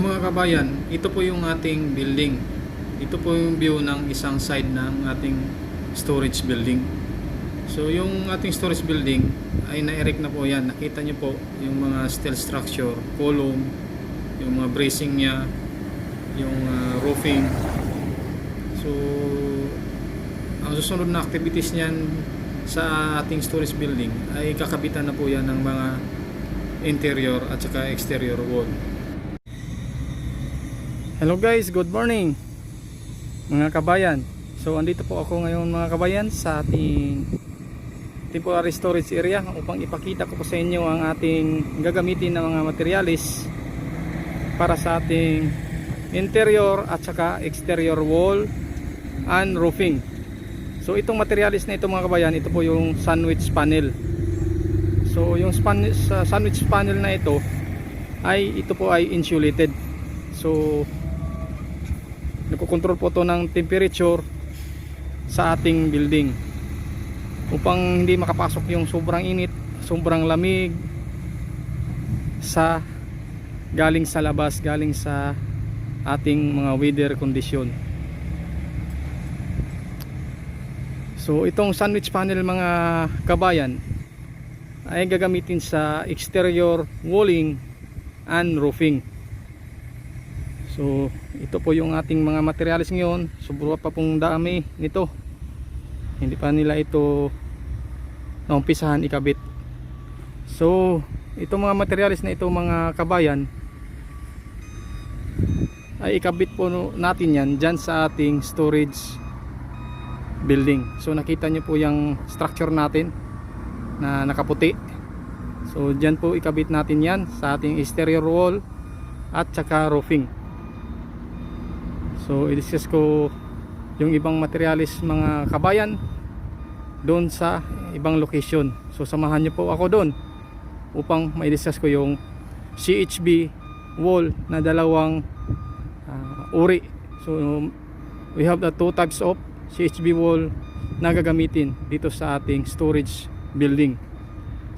mga kabayan, ito po yung ating building. Ito po yung view ng isang side ng ating storage building. So yung ating storage building ay na-erect na po yan. Nakita nyo po yung mga steel structure, column, yung mga bracing nya, yung roofing. So ang susunod na activities niyan sa ating storage building ay kakabitan na po yan ng mga interior at saka exterior wall. Hello guys, good morning mga kabayan. So andito po ako ngayon mga kabayan sa ating temporary storage area upang ipakita ko po sa inyo ang ating gagamitin na mga materialis para sa ating interior at saka exterior wall and roofing. So itong materialis na ito mga kabayan, ito po yung sandwich panel. So yung sandwich panel na ito ay insulated. So nagko-control po to ng temperature sa ating building upang hindi makapasok yung sobrang init, sobrang lamig galing sa labas, galing sa ating mga weather condition. So itong sandwich panel mga kabayan ay gagamitin sa exterior walling and roofing. So ito po yung ating mga materialis ngayon. Sobra pa pong dami nito. Hindi pa nila ito naumpisahan ikabit. So itong mga materialis na ito mga kabayan ay ikabit po natin yan dyan sa ating storage building. So nakita nyo po yung structure natin na nakaputi. So dyan po ikabit natin yan sa ating exterior wall at saka roofing. So i-discuss ko yung ibang materialis mga kabayan doon sa ibang location. So samahan nyo po ako doon upang mai-discuss ko yung CHB wall na dalawang uri. So we have the two types of CHB wall na gagamitin dito sa ating storage building.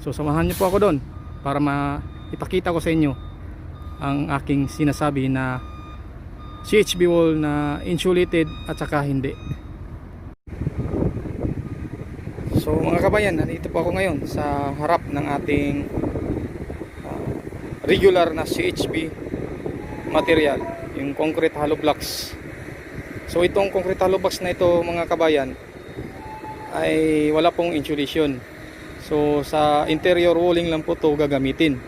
So samahan niyo po ako doon para ipakita ko sa inyo ang aking sinasabi na CHB wall na insulated at saka hindi. So mga kabayan, nandito po ako ngayon sa harap ng ating regular na CHB material, yung concrete hollow blocks. So itong concrete hollow blocks na ito mga kabayan ay wala pong insulation. So sa interior walling lang po ito gagamitin.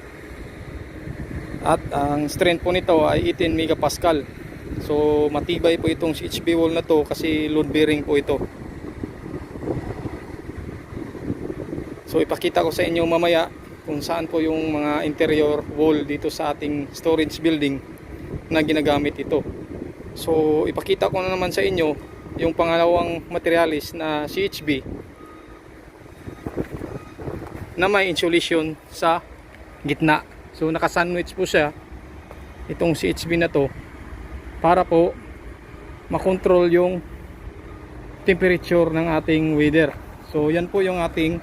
At ang strength po nito ay 18 megapascal. So matibay po itong CHB wall na to kasi load bearing po ito. So ipakita ko sa inyo mamaya kung saan po yung mga interior wall dito sa ating storage building na ginagamit ito. So ipakita ko na naman sa inyo yung pangalawang materialis na CHB na may insulation sa gitna. So naka-sandwich po siya itong CHB na to para po makontrol yung temperature ng ating weather. So yan po yung ating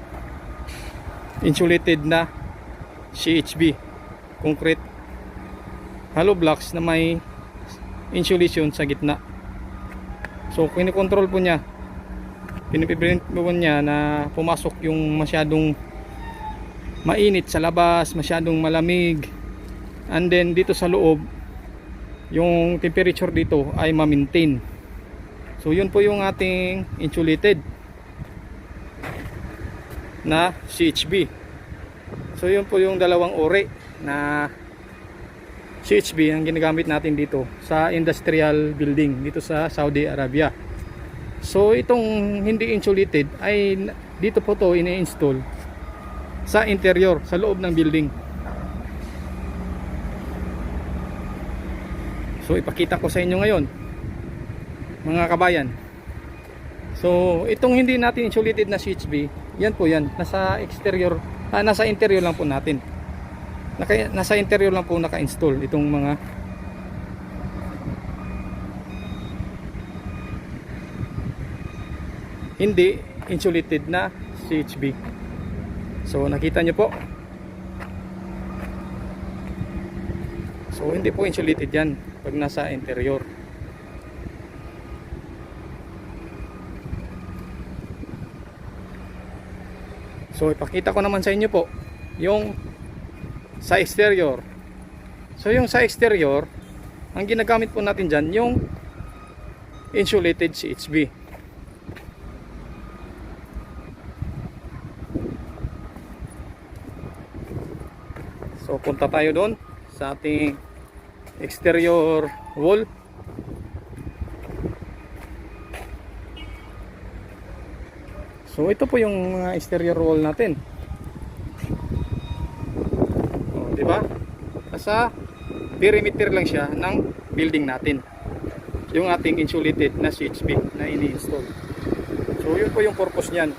insulated na CHB concrete hollow blocks na may insulation sa gitna. So kinikontrol po niya, piniprevent po niya na pumasok yung masyadong mainit sa labas, masyadong malamig, and then dito sa loob yung temperature dito ay ma-maintain. So yun po yung ating insulated na CHB. So yun po yung dalawang uri na CHB ang ginagamit natin dito sa industrial building dito sa Saudi Arabia. So itong hindi insulated ay dito po to ini-install sa interior, sa loob ng building. So ipakita ko sa inyo ngayon mga kabayan. So itong hindi natin insulated na CHB, yan po yan, nasa exterior, nasa interior lang po natin. Nasa interior lang po naka-install itong mga hindi insulated na CHB. So nakita nyo po. So So hindi po insulated yan pag nasa interior. So ipakita ko naman sa inyo po yung sa exterior. So yung sa exterior, ang ginagamit po natin dyan yung insulated CHB. So punta tayo doon sa ating exterior wall. So ito po yung mga exterior wall natin. Oh, di ba? Sa perimeter lang siya ng building natin. Yung ating insulated na CHB na ini-install. So yun po yung purpose niyan.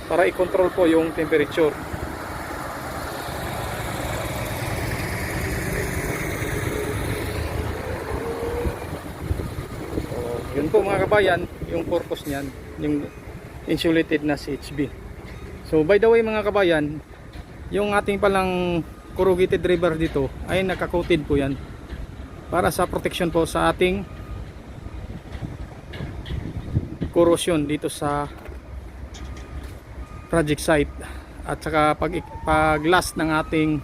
Para i-control po yung temperature. Yun po mga kabayan, yung purpose niyan, yung insulated na CHB. So by the way mga kabayan, yung ating palang corrugated rebar dito ay naka-coated po yan para sa protection po sa ating corrosion dito sa project site, at saka pag-last ng ating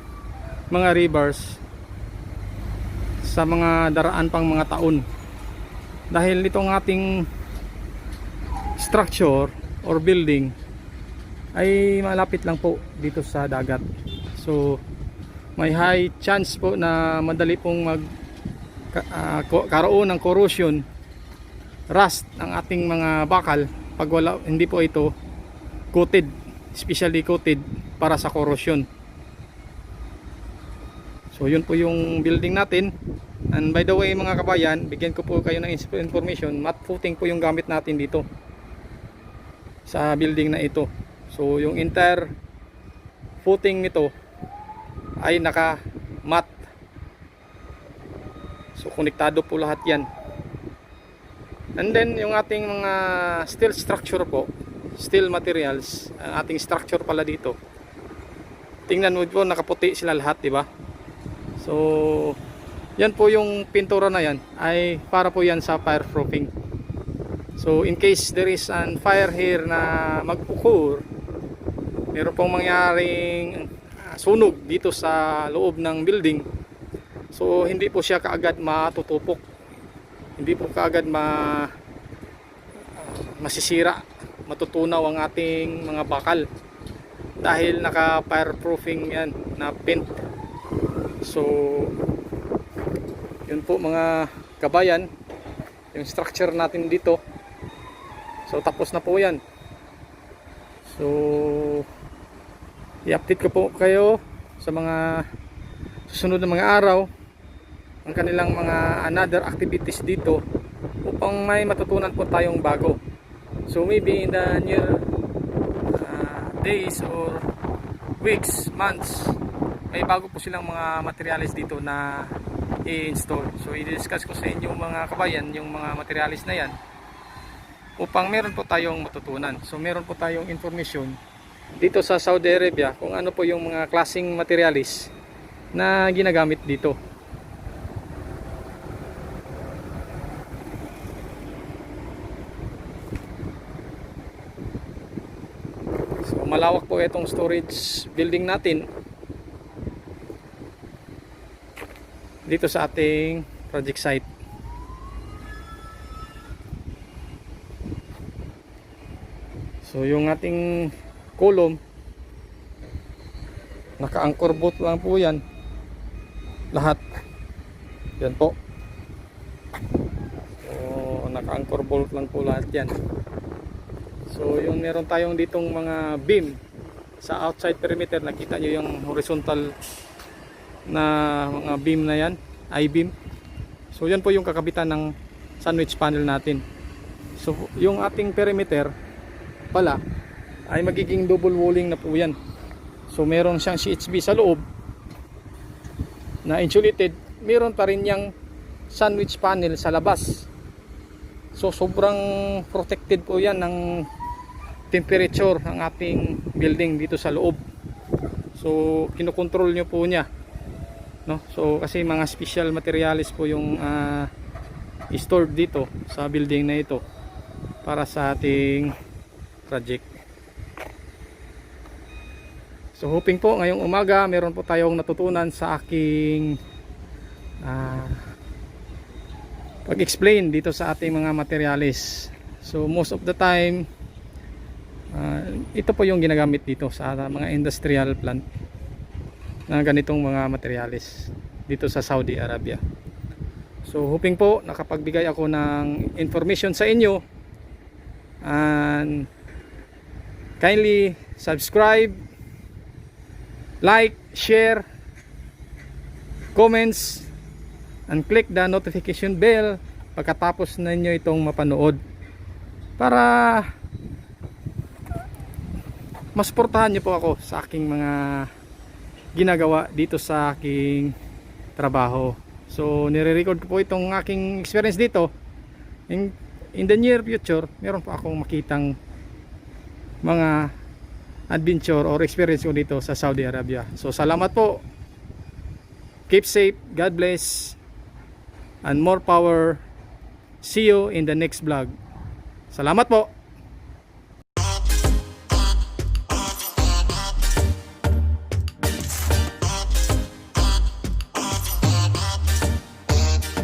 mga rebars sa mga daraan pang mga taon. Dahil itong ating structure or building ay malapit lang po dito sa dagat. So may high chance po na madali pong karoon ng corrosion, rust ang ating mga bakal pag wala, hindi po ito coated, specially coated para sa corrosion. So yun po yung building natin. And by the way mga kabayan, bigyan ko po kayo ng information, matte footing po yung gamit natin dito sa building na ito. So yung entire footing nito ay naka matte. So konektado po lahat yan. And then yung ating mga steel structure po, steel materials, ang ating structure pala dito, tingnan mo po, nakaputi sila lahat, diba? So yan po yung pintura na yan ay para po yan sa fireproofing. So in case there is an fire here na mag-occur, meron pong mangyaring sunog dito sa loob ng building, so hindi po siya kaagad matutupok, hindi po kaagad masisira, matutunaw ang ating mga bakal dahil naka fireproofing yan na paint. So yun po mga kabayan, yung structure natin dito. So tapos na po yan. So i-update ko po kayo sa mga susunod na mga araw ang kanilang mga another activities dito upang may matutunan po tayong bago. So maybe in the near days or weeks, months, may bago po silang mga materials dito na i-install. So i-discuss ko sa inyo mga kabayan yung mga materials na yan upang meron po tayong matutunan. So meron po tayong information dito sa Saudi Arabia kung ano po yung mga klaseng materials na ginagamit dito. So malawak po itong storage building natin dito sa ating project site. So yung ating column, naka-anchor bolt lang po yan lahat yan po. So naka-anchor bolt lang po lahat yan. So yung meron tayong ditong mga beam sa outside perimeter, nakita nyo yung horizontal na mga beam na yan, I-beam. So yan po yung kakabitan ng sandwich panel natin. So yung ating perimeter pala ay magiging double walling na po yan. So meron siyang CHB sa loob na insulated, meron pa rin yang sandwich panel sa labas. So sobrang protected po yan ng temperature ng ating building dito sa loob. So kinokontrol nyo po niya no? So kasi mga special materials po yung stored dito sa building na ito para sa ating project. So hoping po ngayong umaga meron po tayong natutunan sa aking pag-explain dito sa ating mga materials. So most of the time ito po yung ginagamit dito sa mga industrial plant na ganitong mga materials dito sa Saudi Arabia. So hoping po nakapagbigay ako ng information sa inyo, and kindly subscribe, like, share, comments, and click the notification bell pagkatapos ninyo itong mapanood para masuportahan nyo po ako sa aking mga ginagawa dito sa aking trabaho. So nire-record ko po itong aking experience dito. In the near future meron po akong makitang mga adventure or experience ko dito sa Saudi Arabia. So salamat po, keep safe, God bless, and more power. See you in the next vlog. Salamat po.